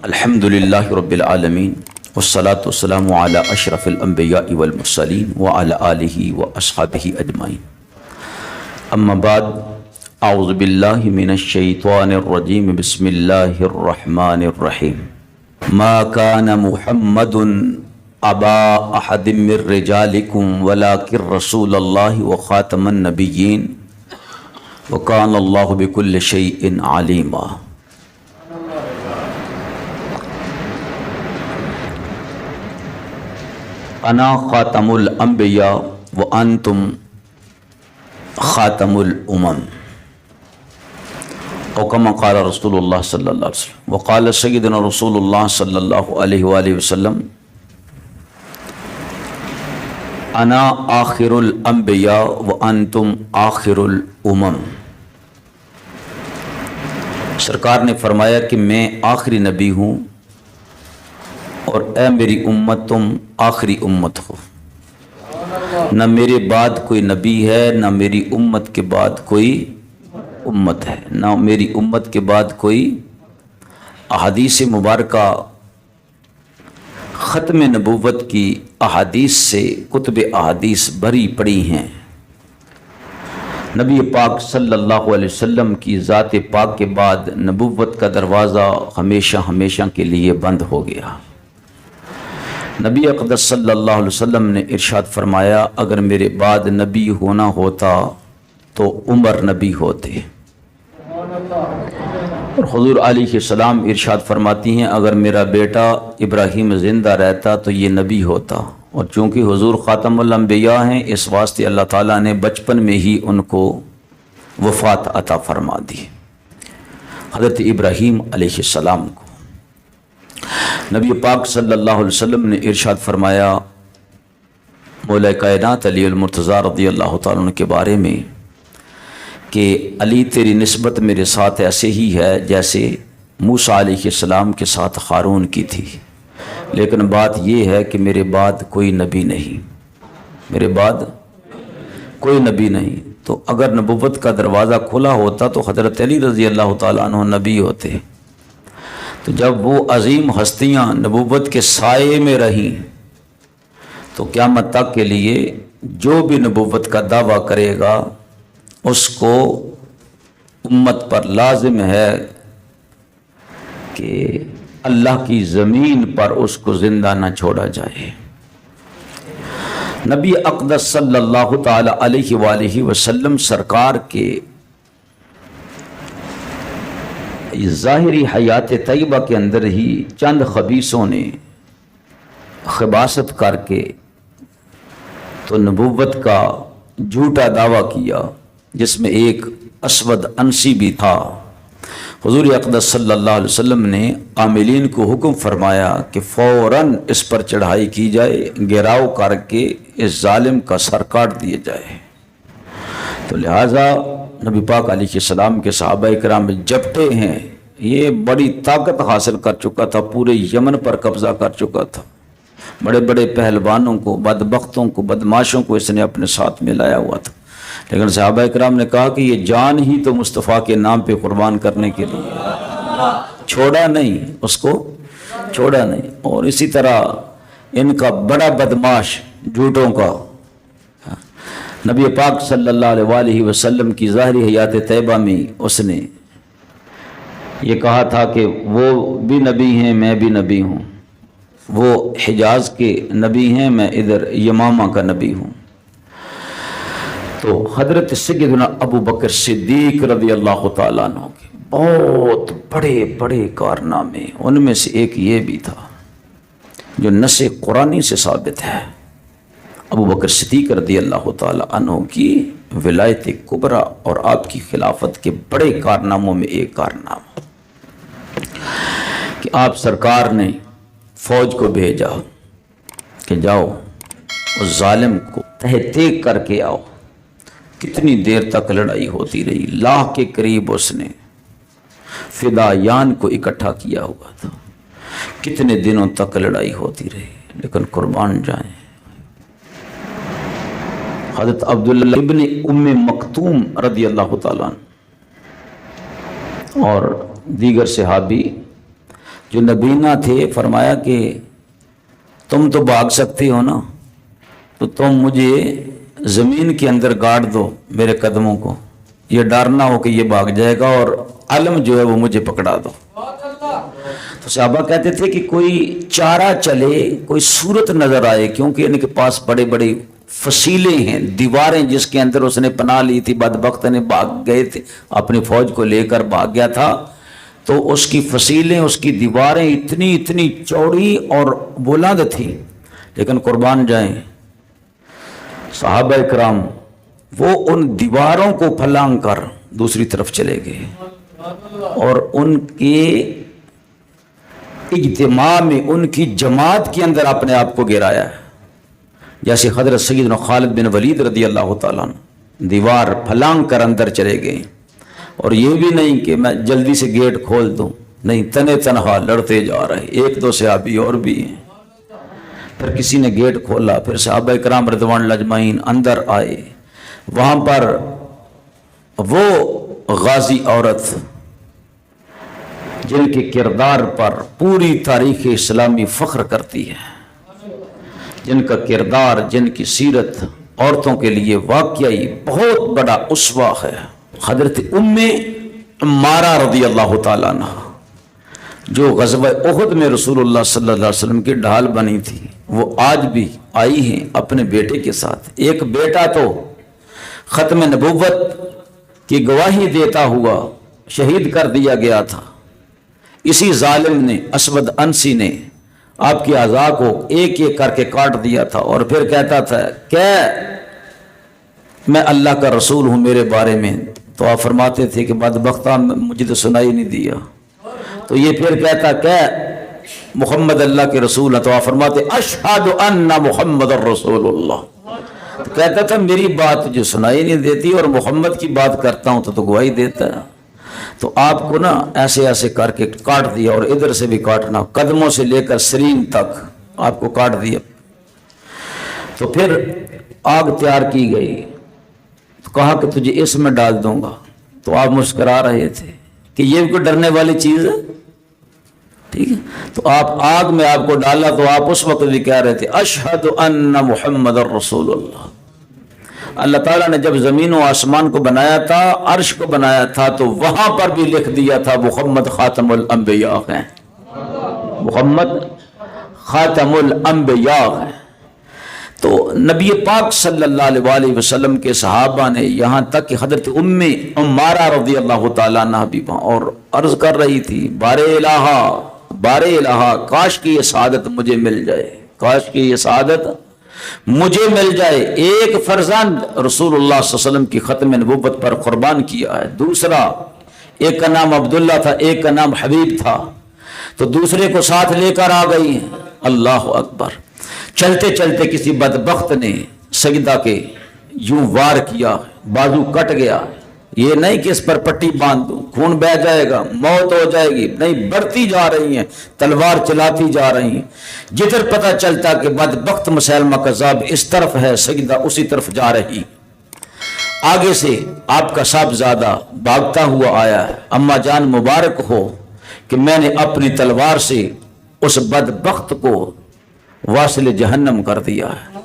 الحمدللہ رب العالمین والصلاة والسلام علی اشرف الانبیاء والمرسلین وعلی آلہ واصحابہ اجمعین اما بعد اعوذ باللہ من الشیطان الرجیم بسم اللہ الرحمن الرحیم ما کان محمد ابا احد من رجالکم ولکن رسول اللہ وخاتم النبیین وکان اللہ بکل شیء علیما۔ انا خاتم الانبیاء وانتم خاتم الامم، او کما قال رسول اللہ صلی اللہ علیہ وسلم، وقال سیدنا رسول اللہ صلی اللہ علیہ وآلہ وسلم انا آخر الانبیاء وانتم آخر الامم۔ سرکار نے فرمایا کہ میں آخری نبی ہوں اور اے میری امت تم آخری امت ہو، نہ میرے بعد کوئی نبی ہے، نہ میری امت کے بعد کوئی امت ہے، نہ میری امت کے بعد کوئی احادیث مبارکہ ختم نبوت کی احادیث سے کتب احادیث بھری پڑی ہیں۔ نبی پاک صلی اللہ علیہ وسلم کی ذات پاک کے بعد نبوت کا دروازہ ہمیشہ ہمیشہ کے لیے بند ہو گیا۔ نبی اقدس صلی اللہ علیہ وسلم نے ارشاد فرمایا اگر میرے بعد نبی ہونا ہوتا تو عمر نبی ہوتے، اور حضور علیہ السلام ارشاد فرماتی ہیں اگر میرا بیٹا ابراہیم زندہ رہتا تو یہ نبی ہوتا، اور چونکہ حضور خاتم الانبیاء ہیں اس واسطے اللہ تعالیٰ نے بچپن میں ہی ان کو وفات عطا فرما دی، حضرت ابراہیم علیہ السلام کو۔ نبی پاک صلی اللہ علیہ وسلم نے ارشاد فرمایا مولا کائنات علی المرتضیٰ رضی اللہ تعالیٰ عنہ کے بارے میں کہ علی تیری نسبت میرے ساتھ ایسے ہی ہے جیسے موسیٰ علیہ السلام کے ساتھ ہارون کی تھی، لیکن بات یہ ہے کہ میرے بعد کوئی نبی نہیں، میرے بعد کوئی نبی نہیں۔ تو اگر نبوت کا دروازہ کھلا ہوتا تو حضرت علی رضی اللہ تعالیٰ عنہ نبی ہوتے۔ تو جب وہ عظیم ہستیاں نبوت کے سائے میں رہیں تو قیامت تک کے لیے جو بھی نبوت کا دعویٰ کرے گا اس کو امت پر لازم ہے کہ اللہ کی زمین پر اس کو زندہ نہ چھوڑا جائے۔ نبی اقدس صلی اللہ تعالی علیہ وآلہ وسلم سرکار کے ظاہری حیات طیبہ کے اندر ہی چند خبیثوں نے خباثت کر کے تو نبوت کا جھوٹا دعویٰ کیا، جس میں ایک اسود انسی بھی تھا۔ حضور اقدس صلی اللہ علیہ وسلم نے عاملین کو حکم فرمایا کہ فوراً اس پر چڑھائی کی جائے، گھیراؤ کر کے اس ظالم کا سر کاٹ دیا جائے۔ تو لہٰذا نبی پاک علیہ السلام کے صحابہ کرام جبٹے ہیں، یہ بڑی طاقت حاصل کر چکا تھا، پورے یمن پر قبضہ کر چکا تھا، بڑے بڑے پہلوانوں کو، بدبختوں کو، بدماشوں کو اس نے اپنے ساتھ میں لایا ہوا تھا، لیکن صحابہ کرام نے کہا کہ یہ جان ہی تو مصطفیٰ کے نام پہ قربان کرنے کے لیے، چھوڑا نہیں، اس کو چھوڑا نہیں۔ اور اسی طرح ان کا بڑا بدماش جھوٹوں کا نبی پاک صلی اللہ علیہ وآلہ وسلم کی ظاہری حیات طیبہ میں اس نے یہ کہا تھا کہ وہ بھی نبی ہیں میں بھی نبی ہوں، وہ حجاز کے نبی ہیں میں ادھر یمامہ کا نبی ہوں۔ تو حضرت سیدنا ابو بکر صدیق رضی اللہ تعالیٰ عنہ کے بہت بڑے بڑے کارنامے، ان میں سے ایک یہ بھی تھا جو نص قرآنی سے ثابت ہے۔ ابو بکر صدیق رضی اللہ تعالیٰ عنہ کی ولایت کبریٰ اور آپ کی خلافت کے بڑے کارناموں میں ایک کارنامہ کہ آپ سرکار نے فوج کو بھیجا کہ جاؤ اس ظالم کو تحقیق کر کے آؤ۔ کتنی دیر تک لڑائی ہوتی رہی، لاکھ کے قریب اس نے فدایان کو اکٹھا کیا ہوا تھا، کتنے دنوں تک لڑائی ہوتی رہی، لیکن قربان جائیں حضرت عبداللہ ابن ام مکتوم رضی اللہ تعالیٰ عنہ اور دیگر صحابی جو نبینا تھے فرمایا کہ تم تو بھاگ سکتے ہو نا، تو تم مجھے زمین کے اندر گاڑ دو میرے قدموں کو، یہ ڈر نہ ہو کہ یہ بھاگ جائے گا اور علم جو ہے وہ مجھے پکڑا دو۔ تو صحابہ کہتے تھے کہ کوئی چارہ چلے، کوئی صورت نظر آئے، کیونکہ ان کے پاس بڑے بڑے فصیلیں ہیں، دیواریں جس کے اندر اس نے پناہ لی تھی، بدبخت نے بھاگ گئے تھے، اپنی فوج کو لے کر بھاگ گیا تھا، تو اس کی فصیلیں، اس کی دیواریں اتنی چوڑی اور بلند تھیں، لیکن قربان جائیں صحابہ کرام وہ ان دیواروں کو پھلانگ کر دوسری طرف چلے گئے اور ان کے اجتماع میں، ان کی جماعت کے اندر اپنے آپ کو گرایا ہے۔ جیسے حضرت سیدنا خالد بن ولید رضی اللہ تعالیٰ عنہ دیوار پھلانگ کر اندر چلے گئے، اور یہ بھی نہیں کہ میں جلدی سے گیٹ کھول دوں، نہیں، تنے تنہا لڑتے جا رہے، ایک دو صحابی اور بھی ہیں۔ پھر کسی نے گیٹ کھولا، پھر صحابہ کرام رضوان اللہ اجمعین اندر آئے، وہاں پر وہ غازی عورت جن کے کردار پر پوری تاریخ اسلامی فخر کرتی ہے، جن کا کردار، جن کی سیرت عورتوں کے لیے واقعی بہت بڑا اسوہ ہے، حضرت ام عمارہ رضی اللہ تعالیٰ عنہ، جو غزوہ احد میں رسول اللہ صلی اللہ علیہ وسلم کی ڈھال بنی تھی، وہ آج بھی آئی ہیں اپنے بیٹے کے ساتھ۔ ایک بیٹا تو ختم نبوت کی گواہی دیتا ہوا شہید کر دیا گیا تھا، اسی ظالم نے، اسود انسی نے آپ کی اعضاء کو ایک ایک کر کے کاٹ دیا تھا، اور پھر کہتا تھا کہ میں اللہ کا رسول ہوں میرے بارے میں، تو آپ فرماتے تھے کہ بدبختہ مجھے تو سنائی نہیں دیا، تو یہ پھر کہتا کہ محمد اللہ کے رسول ہے، تو آپ فرماتے اشہد ان محمد الرسول اللہ، تو کہتا تھا میری بات جو سنائی نہیں دیتی اور محمد کی بات کرتا ہوں تو گواہی دیتا ہے۔ تو آپ کو نا ایسے ایسے کر کے کاٹ دیا، اور ادھر سے بھی کاٹنا، قدموں سے لے کر سرین تک آپ کو کاٹ دیا۔ تو پھر آگ تیار کی گئی، تو کہا کہ تجھے اس میں ڈال دوں گا، تو آپ مسکرا رہے تھے کہ یہ کوئی ڈرنے والی چیز ہے، ٹھیک ہے، تو آپ آگ میں آپ کو ڈالا، تو آپ اس وقت بھی کہہ رہے تھے اشہد ان محمد الرسول اللہ۔ اللہ تعالیٰ نے جب زمین و آسمان کو بنایا تھا، عرش کو بنایا تھا، تو وہاں پر بھی لکھ دیا تھا محمد خاتم الانبیاء ہیں، محمد خاتم الانبیاء ہیں۔ تو نبی پاک صلی اللہ علیہ وآلہ وسلم کے صحابہ نے، یہاں تک کہ حضرت ام عمارہ رضی اللہ تعالیٰ عنہ بھی وہاں اور عرض کر رہی تھی بار الہا کاش کی یہ سعادت مجھے مل جائے، کاش کی یہ سعادت مجھے مل جائے۔ ایک فرزند رسول اللہ صلی اللہ علیہ وسلم کی ختم نبوت پر قربان کیا ہے، دوسرا ایک کا نام عبداللہ تھا، ایک کا نام حبیب تھا، تو دوسرے کو ساتھ لے کر آ گئی ہیں۔ اللہ اکبر۔ چلتے چلتے کسی بدبخت نے سجدہ کے یوں وار کیا، بازو کٹ گیا، یہ نہیں کہ اس پر پٹی باندھ دوں خون بہ جائے گا موت ہو جائے گی، نہیں، بڑھتی جا رہی ہیں، تلوار چلاتی جا رہی ہیں، جدھر پتہ چلتا کہ بدبخت مسیلمہ کذاب اس طرف ہے، سجدہ اسی طرف جا رہی۔ آگے سے آپ کا صاحبزادہ بھاگتا ہوا آیا ہے، اماں جان مبارک ہو کہ میں نے اپنی تلوار سے اس بدبخت کو واصل جہنم کر دیا ہے۔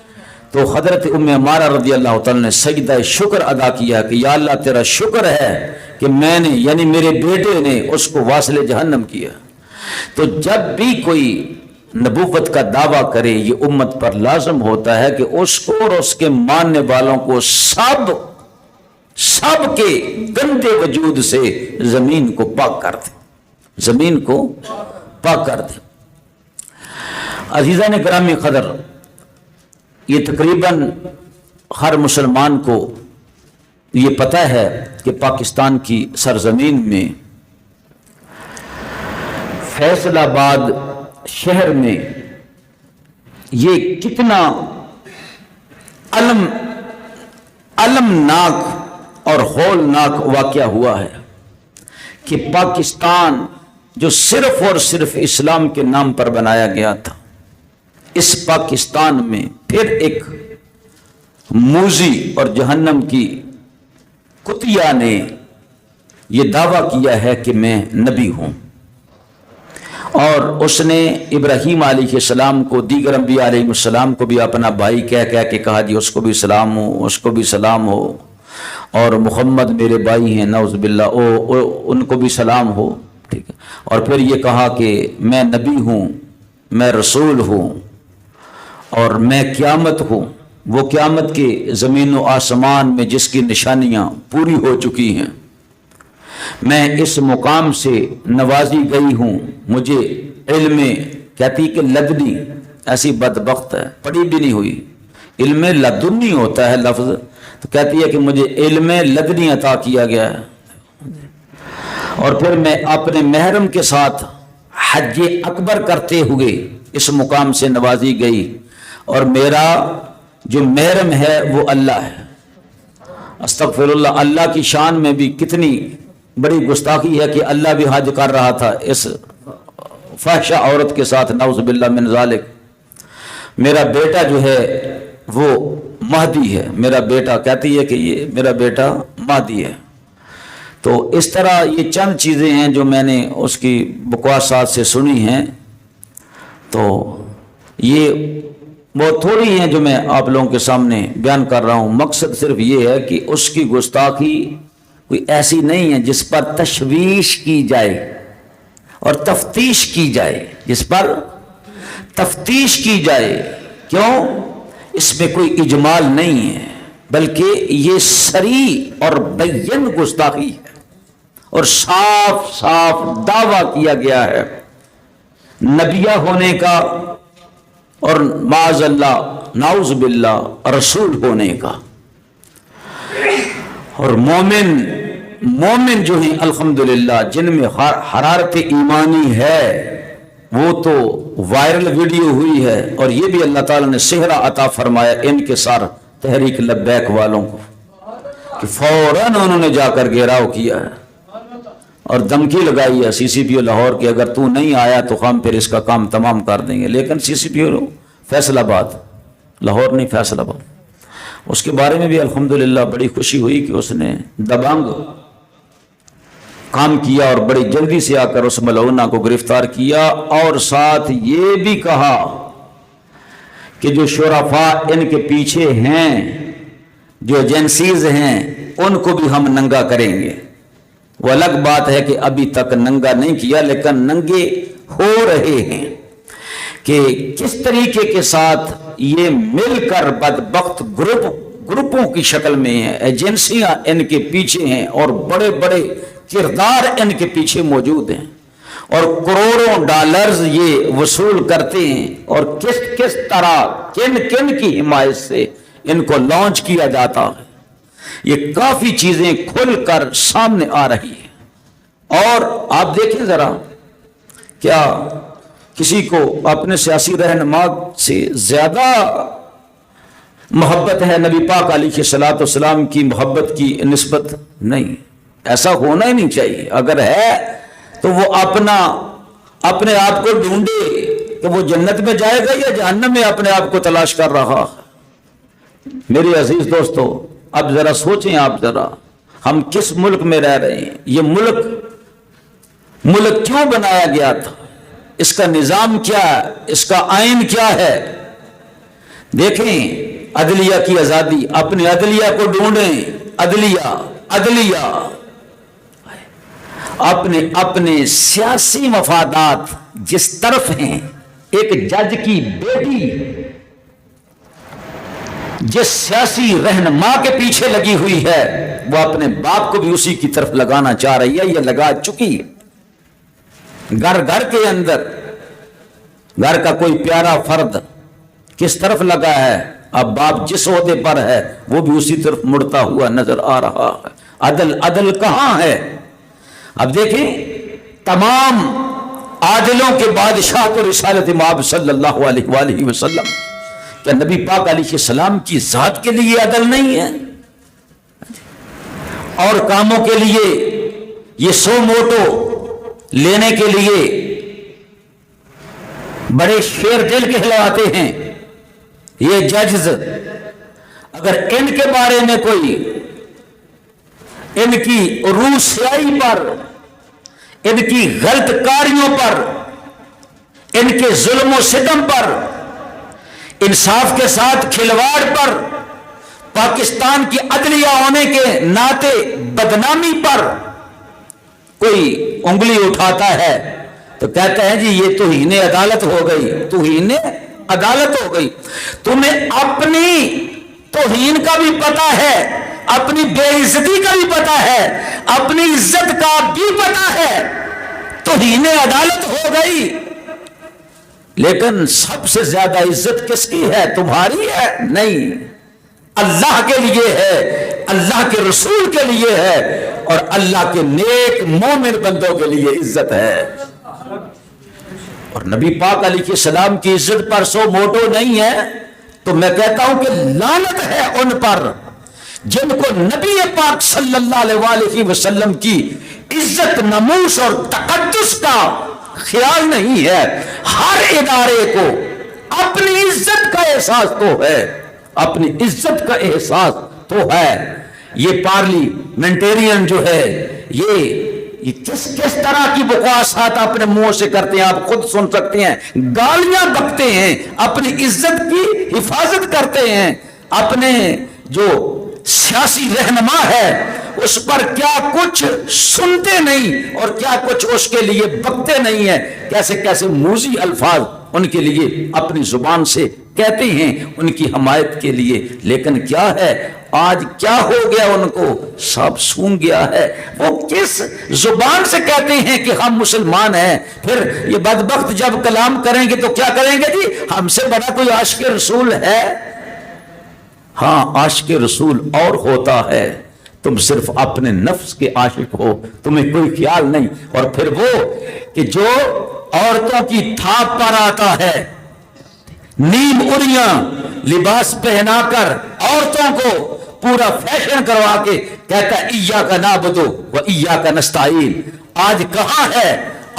تو حضرت ام عمارہ رضی اللہ تعالیٰ نے سجدہ شکر ادا کیا کہ یا اللہ تیرا شکر ہے کہ میں نے، یعنی میرے بیٹے نے اس کو واصل جہنم کیا۔ تو جب بھی کوئی نبوت کا دعویٰ کرے، یہ امت پر لازم ہوتا ہے کہ اس کو اور اس کے ماننے والوں کو سب کے گندے وجود سے زمین کو پاک کر دے، زمین کو پاک کر دے۔ عزیزان گرامی قدر، یہ تقریباً ہر مسلمان کو یہ پتہ ہے کہ پاکستان کی سرزمین میں فیصل آباد شہر میں یہ کتنا المناک اور ہولناک واقعہ ہوا ہے کہ پاکستان جو صرف اور صرف اسلام کے نام پر بنایا گیا تھا، اس پاکستان میں پھر ایک موذی اور جہنم کی کتیا نے یہ دعویٰ کیا ہے کہ میں نبی ہوں، اور اس نے ابراہیم علیہ السلام کو، دیگر انبیاء علیہ السلام کو بھی اپنا بھائی کہہ کے کہا جی اس کو بھی سلام ہو، اس کو بھی سلام ہو، اور محمد میرے بھائی ہیں نعوذ باللہ ان کو بھی سلام ہو، ٹھیک ہے۔ اور پھر یہ کہا کہ میں نبی ہوں، میں رسول ہوں، اور میں قیامت ہوں، وہ قیامت کے زمین و آسمان میں جس کی نشانیاں پوری ہو چکی ہیں، میں اس مقام سے نوازی گئی ہوں، مجھے علم، کہتی کہ لدنی، ایسی بدبخت ہے پڑھی بھی نہیں ہوئی، علم لدنی ہوتا ہے لفظ، تو کہتی ہے کہ مجھے علم لدنی عطا کیا گیا ہے، اور پھر میں اپنے محرم کے ساتھ حج اکبر کرتے ہوئے اس مقام سے نوازی گئی، اور میرا جو محرم ہے وہ اللہ ہے۔ استغفر اللہ، اللہ کی شان میں بھی کتنی بڑی گستاخی ہے کہ اللہ بھی حج کر رہا تھا اس فاحشہ عورت کے ساتھ، نعوذ باللہ من ذالک۔ میرا بیٹا جو ہے وہ مہدی ہے، میرا بیٹا، کہتی ہے کہ یہ میرا بیٹا مہدی ہے۔ تو اس طرح یہ چند چیزیں ہیں جو میں نے اس کی بکواسات سے سنی ہیں، تو یہ بہت تھوڑی ہیں جو میں آپ لوگوں کے سامنے بیان کر رہا ہوں۔ مقصد صرف یہ ہے کہ اس کی گستاخی کوئی ایسی نہیں ہے جس پر تشویش کی جائے اور تفتیش کی جائے، جس پر تفتیش کی جائے، کیوں؟ اس میں کوئی اجمال نہیں ہے، بلکہ یہ صریح اور بین گستاخی ہے، اور صاف صاف دعویٰ کیا گیا ہے نبیہ ہونے کا، اور معاذ اللہ نعوذ باللہ رسول ہونے کا۔ اور مومن جو ہیں الحمدللہ جن میں حرارت ایمانی ہے، وہ تو وائرل ویڈیو ہوئی ہے، اور یہ بھی اللہ تعالیٰ نے صحرا عطا فرمایا ان کے سار تحریک لبیک والوں کو کہ فوراً انہوں نے جا کر گھیراؤ کیا ہے اور دھمکی لگائی ہے سی سی پی او لاہور کہ اگر تو نہیں آیا تو ہم پھر اس کا کام تمام کر دیں گے۔ لیکن سی سی پی او فیصل آباد، لاہور نہیں، فیصل آباد، اس کے بارے میں بھی الحمدللہ بڑی خوشی ہوئی کہ اس نے دبنگ کام کیا اور بڑی جلدی سے آ کر اس ملعونہ کو گرفتار کیا، اور ساتھ یہ بھی کہا کہ جو شرفاء ان کے پیچھے ہیں، جو ایجنسیز ہیں، ان کو بھی ہم ننگا کریں گے۔ وہ الگ بات ہے کہ ابھی تک ننگا نہیں کیا، لیکن ننگے ہو رہے ہیں کہ کس طریقے کے ساتھ یہ مل کر بدبخت گروپوں کی شکل میں ہیں، ایجنسیاں ان کے پیچھے ہیں، اور بڑے بڑے کردار ان کے پیچھے موجود ہیں، اور کروڑوں ڈالرز یہ وصول کرتے ہیں، اور کس طرح کن کی حمایت سے ان کو لانچ کیا جاتا ہے۔ یہ کافی چیزیں کھل کر سامنے آ رہی ہیں، اور آپ دیکھیں ذرا، کیا کسی کو اپنے سیاسی رہنما سے زیادہ محبت ہے نبی پاک علیہ الصلوۃ والسلام کی محبت کی نسبت؟ نہیں، ایسا ہونا ہی نہیں چاہیے۔ اگر ہے تو وہ اپنے آپ کو ڈھونڈے کہ وہ جنت میں جائے گا یا جہنم میں اپنے آپ کو تلاش کر رہا۔ میرے عزیز دوستو، اب ذرا سوچیں، آپ ذرا، ہم کس ملک میں رہ رہے ہیں؟ یہ ملک کیوں بنایا گیا تھا؟ اس کا نظام کیا ہے؟ اس کا آئین کیا ہے؟ دیکھیں، عدلیہ کی آزادی، اپنے عدلیہ کو ڈھونڈیں، عدلیہ اپنے سیاسی مفادات جس طرف ہیں، ایک جج کی بیٹی جس سیاسی رہنما کے پیچھے لگی ہوئی ہے، وہ اپنے باپ کو بھی اسی کی طرف لگانا چاہ رہی ہے، یہ لگا چکی ہے۔ گھر کے اندر گھر کا کوئی پیارا فرد کس طرف لگا ہے، اب باپ جس عہدے پر ہے وہ بھی اسی طرف مڑتا ہوا نظر آ رہا ہے۔ عدل کہاں ہے؟ اب دیکھیں، تمام عادلوں کے بادشاہ تو رسالت مآب صلی اللہ علیہ وآلہ وسلم، کیا نبی پاک علیہ السلام کی ذات کے لیے عدل نہیں ہے؟ اور کاموں کے لیے یہ سو موٹو لینے کے لیے بڑے شیر دل کہلاتے ہیں یہ ججز۔ اگر ان کے بارے میں کوئی ان کی روح سیاہی پر، ان کی غلط کاریوں پر ان کے ظلم و ستم پر، انصاف کے ساتھ کھلواڑ پر، پاکستان کی عدلیہ ہونے کے ناطے بدنامی پر کوئی انگلی اٹھاتا ہے تو کہتا ہے جی یہ توہین عدالت ہو گئی، توہین عدالت ہو گئی۔ تمہیں اپنی توہین کا بھی پتا ہے، اپنی بے عزتی کا بھی پتا ہے، اپنی عزت کا بھی پتا ہے، توہین عدالت ہو گئی۔ لیکن سب سے زیادہ عزت کس کی ہے؟ تمہاری ہے؟ نہیں، اللہ کے لیے ہے، اللہ کے رسول کے لیے ہے، اور اللہ کے نیک مومن بندوں کے لیے عزت ہے۔ اور نبی پاک علیہ السلام کی عزت پر سو موٹو نہیں ہے، تو میں کہتا ہوں کہ لعنت ہے ان پر جن کو نبی پاک صلی اللہ علیہ وسلم کی عزت، ناموس اور تقدس کا خیال نہیں ہے۔ ہر ادارے کو اپنی عزت کا احساس تو ہے، اپنی عزت کا احساس تو ہے۔ یہ پارلیمنٹیرین جو ہے یہ کس طرح کی بکواسات اپنے منہ سے کرتے ہیں، آپ خود سن سکتے ہیں۔ گالیاں بکتے ہیں، اپنی عزت کی حفاظت کرتے ہیں، اپنے جو سیاسی رہنما ہے اس پر کیا کچھ سنتے نہیں اور کیا کچھ اس کے لیے بکتے نہیں ہیں، کیسے کیسے موذی الفاظ ان کے لیے اپنی زبان سے کہتے ہیں ان کی حمایت کے لیے۔ لیکن کیا ہے آج کیا ہو گیا؟ ان کو سب سون گیا ہے۔ وہ کس زبان سے کہتے ہیں کہ ہم مسلمان ہیں، پھر یہ بدبخت جب کلام کریں گے تو کیا کریں گے؟ جی ہم سے بڑا کوئی عاشق رسول ہے؟ ہاں عاشق رسول اور ہوتا ہے، تم صرف اپنے نفس کے عاشق ہو، تمہیں کوئی خیال نہیں۔ اور پھر وہ کہ جو عورتوں کی تھاپ پر آتا ہے، نیم اریاں لباس پہنا کر عورتوں کو پورا فیشن کروا کے کہتا ہے ایاک نعبد و ایاک نستعین۔ آج کہاں ہے؟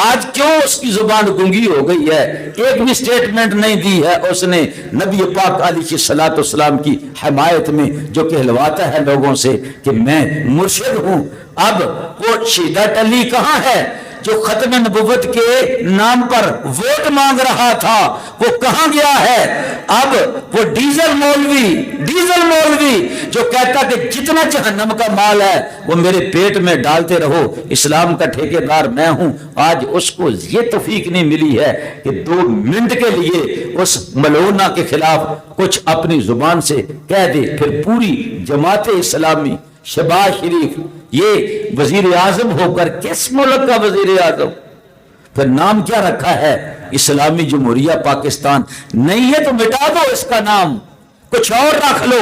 آج کیوں اس کی زبان گنگی ہو گئی ہے؟ ایک بھی سٹیٹمنٹ نہیں دی ہے اس نے نبی پاک علیہ الصلوۃ والسلام کی حمایت میں، جو کہلواتا ہے لوگوں سے کہ میں مرشد ہوں۔ اب وہ شیدت علی کہاں ہے جو ختم نبوت کے نام پر ووٹ مانگ رہا تھا؟ وہ کہاں گیا ہے؟ اب وہ ڈیزل مولوی جو کہتا کہ جتنا جہنم کا مال ہے وہ میرے پیٹ میں ڈالتے رہو، اسلام کا ٹھیکیدار میں ہوں، آج اس کو یہ توفیق نہیں ملی ہے کہ 2 منٹ کے لیے اس ملعونہ کے خلاف کچھ اپنی زبان سے کہہ دے۔ پھر پوری جماعت اسلامی، شہباز شریف یہ وزیر اعظم ہو کر کس ملک کا وزیر اعظم؟ پھر نام کیا رکھا ہے؟ اسلامی جمہوریہ پاکستان۔ نہیں ہے تو مٹا دو اس کا نام، کچھ اور رکھ لو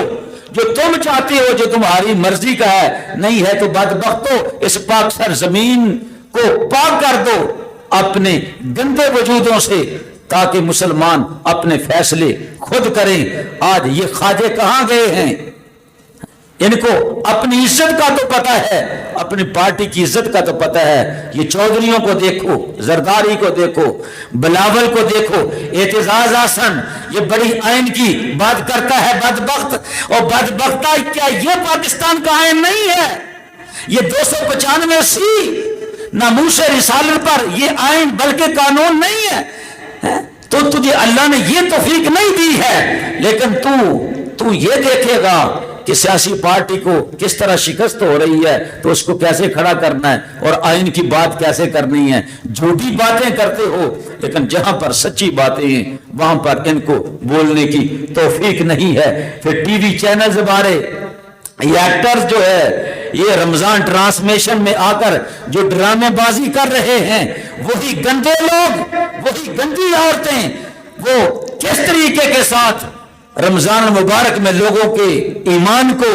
جو تم چاہتے ہو، جو تمہاری مرضی کا ہے۔ نہیں ہے تو بدبختو اس پاک سرزمین کو پاک کر دو اپنے گندے وجودوں سے، تاکہ مسلمان اپنے فیصلے خود کریں۔ آج یہ خواجے کہاں گئے ہیں؟ ان کو اپنی عزت کا تو پتہ ہے، اپنی پارٹی کی عزت کا تو پتہ ہے۔ یہ چودھریوں کو دیکھو، زرداری کو دیکھو، بلاول کو دیکھو، اعتزاز احسن یہ بڑی آئین کی بات کرتا ہے، بدبخت۔ اور بدبختہ کیا یہ پاکستان کا آئین نہیں ہے؟ یہ 295 ناموس رسالت پر یہ آئین بلکہ قانون نہیں ہے؟ تو تجھے اللہ نے یہ توفیق نہیں دی ہے، لیکن تو یہ دیکھے گا کہ سیاسی پارٹی کو کس طرح شکست ہو رہی ہے تو اس کو کیسے کھڑا کرنا ہے اور آئین کی بات کیسے کرنی ہے۔ جھوٹی باتیں کرتے ہو، لیکن جہاں پر سچی باتیں ہیں وہاں پر ان کو بولنے کی توفیق نہیں ہے۔ پھر ٹی وی چینلز ہمارے یہ ایکٹرز جو ہے یہ رمضان ٹرانسمیشن میں آ کر جو ڈرامے بازی کر رہے ہیں، وہی گندے لوگ، وہی گندی عورتیں، وہ کس طریقے کے ساتھ رمضان مبارک میں لوگوں کے ایمان کو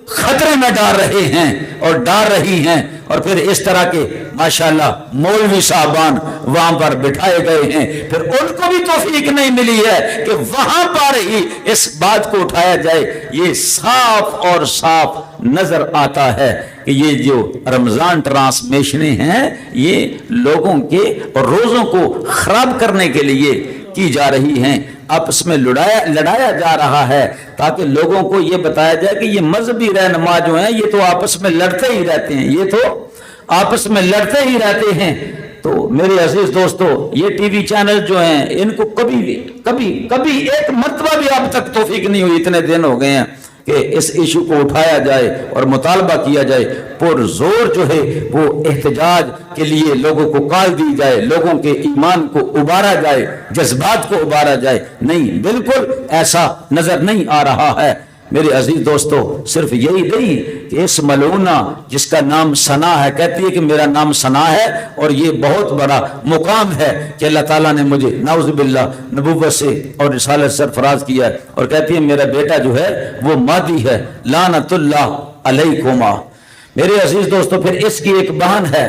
خطرے میں ڈال رہے ہیں اور ڈال رہی ہیں، اور پھر اس طرح کے ماشاءاللہ مولوی صاحبان وہاں پر بٹھائے گئے ہیں۔ پھر ان کو بھی توفیق نہیں ملی ہے کہ وہاں پر ہی اس بات کو اٹھایا جائے۔ یہ صاف اور صاف نظر آتا ہے کہ یہ جو رمضان ٹرانسمیشنیں ہیں یہ لوگوں کے روزوں کو خراب کرنے کے لیے کی جا رہی ہیں، آپس میں لڑایا جا رہا ہے، تاکہ لوگوں کو یہ بتایا جائے کہ یہ مذہبی رہنما جو ہیں یہ تو آپس میں لڑتے ہی رہتے ہیں، یہ تو آپس میں لڑتے ہی رہتے ہیں۔ تو میرے عزیز دوستو یہ ٹی وی چینل جو ہیں ان کو کبھی ایک مرتبہ بھی اب تک توفیق نہیں ہوئی، اتنے دن ہو گئے ہیں کہ اس ایشو کو اٹھایا جائے اور مطالبہ کیا جائے، پر زور جو ہے وہ احتجاج کے لیے لوگوں کو کال دی جائے، لوگوں کے ایمان کو ابارا جائے، جذبات کو ابارا جائے۔ نہیں، بالکل ایسا نظر نہیں آ رہا ہے۔ میرے عزیز دوستو صرف یہی نہیں کہ اس ملعونہ جس کا نام ثنا ہے کہتی ہے کہ میرا نام ثنا ہے اور یہ بہت بڑا مقام ہے کہ اللہ تعالیٰ نے مجھے نعوذ باللہ نبوت سے اور رسالت سرفراز کیا ہے، اور کہتی ہے میرا بیٹا جو ہے وہ مادی ہے، لعنت اللہ علیکما۔ میرے عزیز دوستو پھر اس کی ایک بہن ہے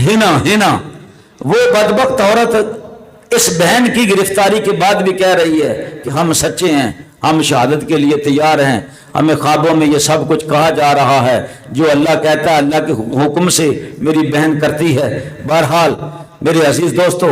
ہینا، وہ بدبخت عورت اس بہن کی گرفتاری کے بعد بھی کہہ رہی ہے کہ ہم سچے ہیں، ہم شہادت کے لیے تیار ہیں، ہمیں خوابوں میں یہ سب کچھ کہا جا رہا ہے جو اللہ کہتا ہے، اللہ کے حکم سے میری بہن کرتی ہے۔ بہرحال میرے عزیز دوستو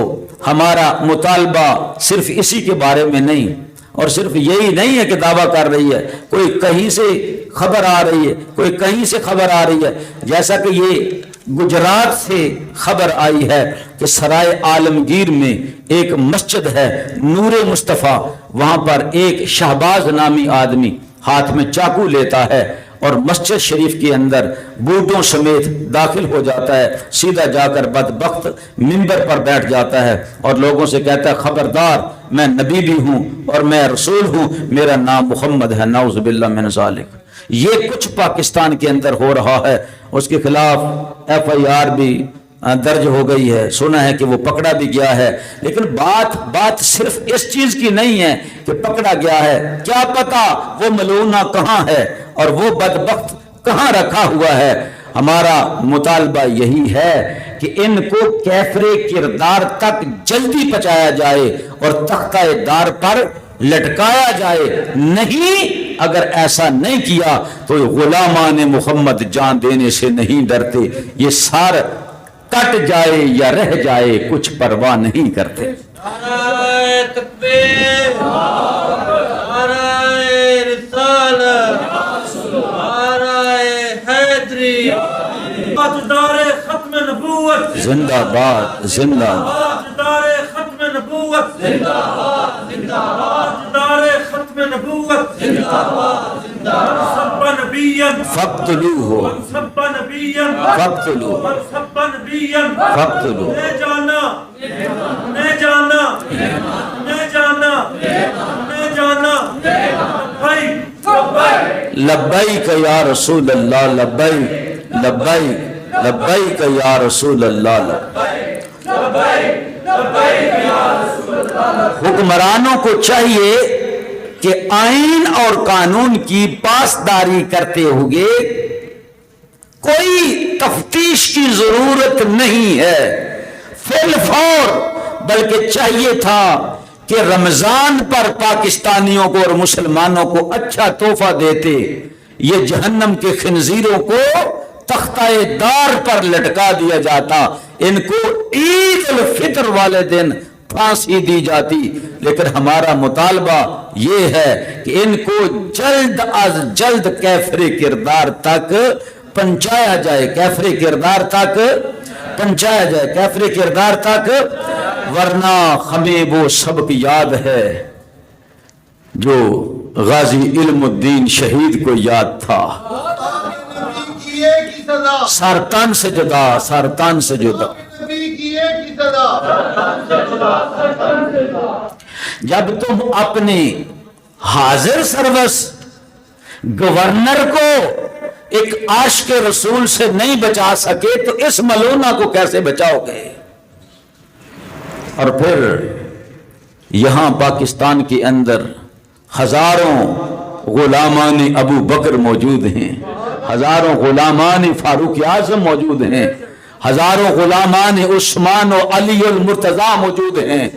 ہمارا مطالبہ صرف اسی کے بارے میں نہیں، اور صرف یہی نہیں ہے کہ دعویٰ کر رہی ہے، کوئی کہیں سے خبر آ رہی ہے، کوئی کہیں سے خبر آ رہی ہے، جیسا کہ یہ گجرات سے خبر آئی ہے کہ سرائے عالمگیر میں ایک مسجد ہے نور مصطفیٰ، وہاں پر ایک شہباز نامی آدمی ہاتھ میں چاقو لیتا ہے اور مسجد شریف کے اندر بوٹوں سمیت داخل ہو جاتا ہے، سیدھا جا کر بدبخت منبر پر بیٹھ جاتا ہے اور لوگوں سے کہتا ہے خبردار میں نبی بھی ہوں اور میں رسول ہوں، میرا نام محمد ہے، نعوذ باللہ من ذالک۔ یہ کچھ پاکستان کے اندر ہو رہا ہے، اس کے خلاف ایف آئی آر بھی درج ہو گئی ہے، سنا ہے کہ وہ پکڑا بھی گیا ہے، لیکن بات صرف اس چیز کی نہیں ہے کہ پکڑا گیا ہے، کیا پتا وہ ملعونہ کہاں ہے اور وہ بدبخت کہاں رکھا ہوا ہے۔ ہمارا مطالبہ یہی ہے کہ ان کو کیفر کردار تک جلدی پہنچایا جائے اور تختہ دار پر لٹکایا جائے، نہیں اگر ایسا نہیں کیا تو غلامان محمد جان دینے سے نہیں ڈرتے، یہ سار کٹ جائے یا رہ جائے کچھ پرواہ نہیں کرتے۔ نعرہ تکبیر، نعرہ رسالت، نعرہ حیدری، تاجدار ختم نبوت زندہ باد، زندہ باد، تاجدار ختم نبوت زندہ باد، زندہ باد، تاجدار ختم نبوت زندہ باد، زندہ باد، سب نبیًا فقتلوہ، سب نبیًا فقتلوہ، سب نبیًا فقتلوہ۔ نے جانا نے جانا نے جانا نے جانا بھائی لبیک یا رسول اللہ، لبیک لبیک لبیک یا رسول اللہ۔ حکمرانوں کو چاہیے کہ آئین اور قانون کی پاسداری کرتے ہوئے کوئی تفتیش کی ضرورت نہیں ہے فی الفور، بلکہ چاہیے تھا کہ رمضان پر پاکستانیوں کو اور مسلمانوں کو اچھا تحفہ دیتے، یہ جہنم کے خنزیروں کو تختہ دار پر لٹکا دیا جاتا، ان کو عید الفطر والے دن پھانسی دی جاتی۔ لیکن ہمارا مطالبہ یہ ہے کہ ان کو جلد از جلد کیفر کردار تک پہنچایا جائے، کیفر کردار تک پہنچایا جائے، کیفر کردار تک، ورنہ ہمیں وہ سبق یاد ہے جو غازی علم الدین شہید کو یاد تھا، سرطان سے جدا، سرطان سے جدا۔ جب تم اپنے حاضر سروس گورنر کو ایک عاشق رسول سے نہیں بچا سکے تو اس ملعونہ کو کیسے بچاؤ گے؟ اور پھر یہاں پاکستان کے اندر ہزاروں غلامان ابو بکر موجود ہیں، ہزاروں غلامان فاروق اعظم موجود ہیں، ہزاروں غلامان عثمان و علی المرتضیٰ موجود ہیں،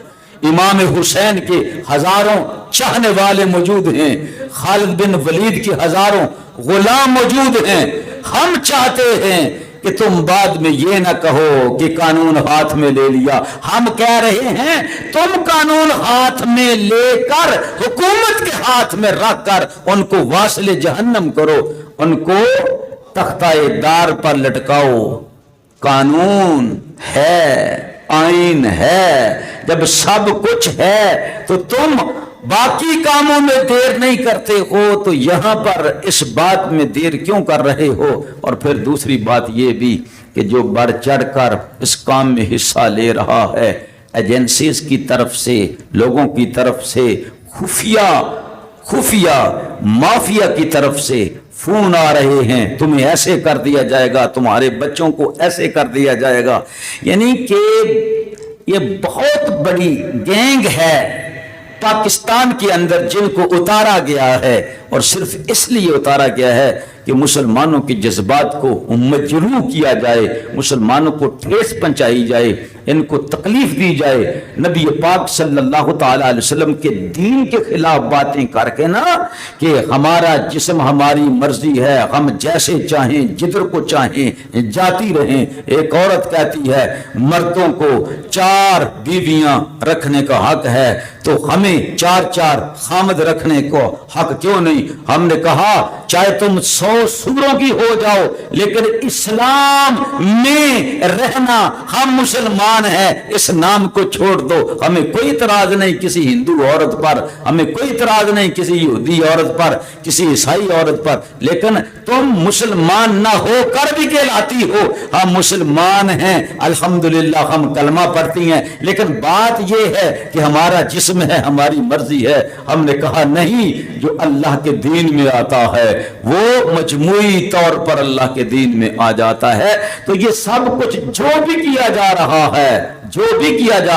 امام حسین کے ہزاروں چاہنے والے موجود ہیں، خالد بن ولید کے ہزاروں غلام موجود ہیں۔ ہم چاہتے ہیں کہ تم بعد میں یہ نہ کہو کہ قانون ہاتھ میں لے لیا، ہم کہہ رہے ہیں تم قانون ہاتھ میں لے کر حکومت کے ہاتھ میں رکھ کر ان کو واصل جہنم کرو، ان کو تختہ دار پر لٹکاؤ۔ قانون ہے، آئین ہے، جب سب کچھ ہے تو تم باقی کاموں میں دیر نہیں کرتے ہو، تو یہاں پر اس بات میں دیر کیوں کر رہے ہو؟ اور پھر دوسری بات یہ بھی کہ جو بڑھ چڑھ کر اس کام میں حصہ لے رہا ہے، ایجنسیز کی طرف سے، لوگوں کی طرف سے، خفیہ مافیا کی طرف سے فون آ رہے ہیں، تمہیں ایسے کر دیا جائے گا، تمہارے بچوں کو ایسے کر دیا جائے گا، یعنی کہ یہ بہت بڑی گینگ ہے پاکستان کے اندر جن کو اتارا گیا ہے، اور صرف اس لیے اتارا گیا ہے کہ مسلمانوں کے جذبات کو مجروح کیا جائے، مسلمانوں کو ٹھیس پہنچائی جائے، ان کو تکلیف دی جائے، نبی پاک صلی اللہ تعالی علیہ وسلم کے دین کے خلاف باتیں کر کے نا، کہ ہمارا جسم ہماری مرضی ہے، ہم جیسے چاہیں جدھر کو چاہیں جاتی رہیں۔ ایک عورت کہتی ہے مردوں کو 4 بیویاں رکھنے کا حق ہے، تو ہمیں 4 خامد رکھنے کو حق کیوں نہیں؟ ہم نے کہا چاہے تم 100 سوروں کی ہو جاؤ، لیکن اسلام میں رہنا، ہم مسلمان ہیں، اس نام کو چھوڑ دو۔ ہمیں کوئی اعتراض نہیں کسی ہندو عورت پر، ہمیں کوئی اعتراض نہیں کسی یہودی عورت پر، کسی عیسائی عورت پر، لیکن تم مسلمان نہ ہو کر بھی کہلاتی ہو۔ ہم مسلمان ہیں، الحمدللہ ہم کلمہ پڑھتی ہیں، لیکن بات یہ ہے کہ ہمارا جسم ہے، ہماری مرضی ہے۔ ہم نے کہا نہیں، جو اللہ کے دین میں آتا ہے وہ مجموعی طور پر اللہ کے دین میں آ جاتا ہے۔ تو یہ سب کچھ جو بھی کیا جا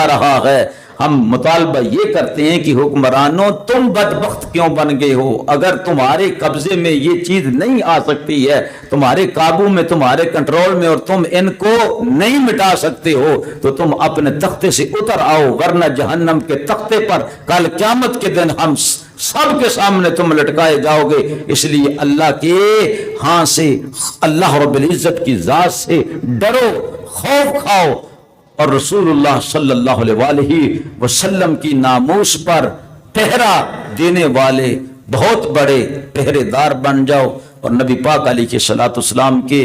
رہا ہے، ہم مطالبہ یہ کرتے ہیں کہ حکمرانوں تم بدبخت کیوں بن گئے ہو؟ اگر تمہارے قبضے میں یہ چیز نہیں آ سکتی ہے، تمہارے قابو میں، تمہارے کنٹرول میں، اور تم ان کو نہیں مٹا سکتے ہو، تو تم اپنے تختے سے اتر آؤ، ورنہ جہنم کے تختے پر کل قیامت کے دن ہم سب کے سامنے تم لٹکائے جاؤ گے۔ اس لیے اللہ کے ہاں سے، اللہ رب العزت کی ذات سے ڈرو، خوف کھاؤ، اور رسول اللہ صلی اللہ علیہ وسلم کی ناموس پر پہرا دینے والے بہت بڑے پہرے دار بن جاؤ، اور نبی پاک علیہ الصلوۃ والسلام کے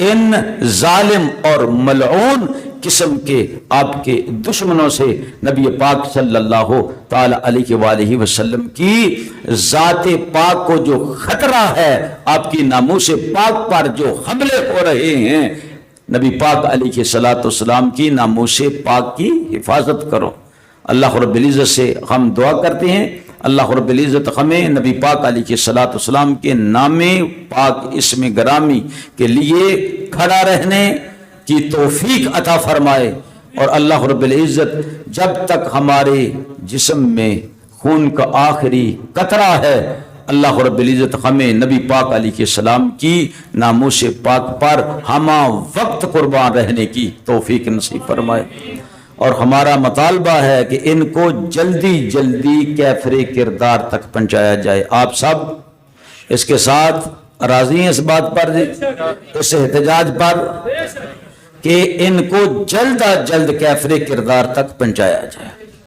ان ظالم اور ملعون قسم کے آپ کے دشمنوں سے نبی پاک صلی اللہ تعالی علیہ وآلہ وسلم کی ذات پاک کو جو خطرہ ہے، آپ کی ناموس پاک پر جو حملے ہو رہے ہیں، نبی پاک علیہ الصلوۃ والسلام کی ناموس پاک کی حفاظت کرو۔ اللہ رب العزت سے ہم دعا کرتے ہیں، اللہ رب العزت ہمیں نبی پاک علیہ الصلوۃ والسلام کے نام پاک اسم گرامی کے لیے کھڑا رہنے کی توفیق عطا فرمائے، اور اللہ رب العزت جب تک ہمارے جسم میں خون کا آخری قطرہ ہے، اللہ رب العزت ہمیں نبی پاک علیہ السلام کی ناموس پاک پر ہمہ وقت قربان رہنے کی توفیق نصیب فرمائے۔ اور ہمارا مطالبہ ہے کہ ان کو جلدی جلدی کیفر کردار تک پہنچایا جائے۔ آپ سب اس کے ساتھ راضی ہیں اس بات پر، اس احتجاج پر، کہ ان کو جلد از جلد کیفر کردار تک پہنچایا جائے۔